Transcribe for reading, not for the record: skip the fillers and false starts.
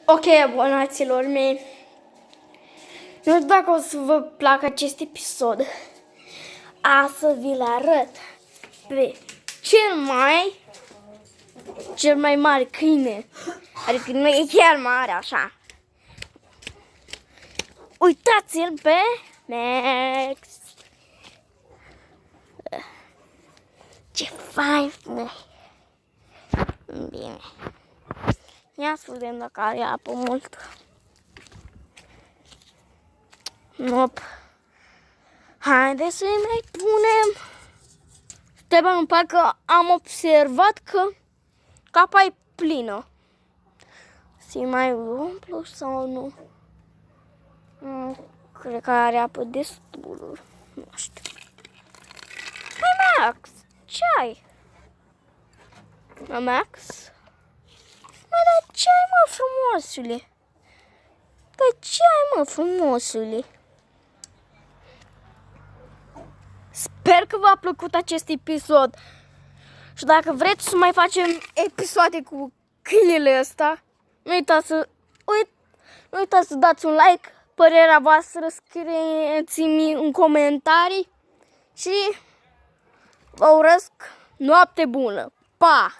Ok, abonaților mei, nu știu dacă o să vă placă acest episod. Să vi-l arăt pe cel mai mare câine. Adică nu e chiar mare așa. Uitați-l pe Max. Ce fain, măi. Bine. Ia să vedem dacă are apă mult. Nope. Haideți să-i mai punem. Trebuie în parcă am observat că capa e plină. Să-i mai umplu sau nu? Cred că are apă destul. Nu știu. Hai, Max, ce ai? Max? Dar ce ai, mă, frumosule? Dar ce ai, mă, frumosule? Sper că v-a plăcut acest episod. Și dacă vreți să mai facem episoade cu câinele ăsta, nu uitați să dați un like, părerea voastră, scrieți-mi în comentarii și vă urăsc noapte bună. Pa!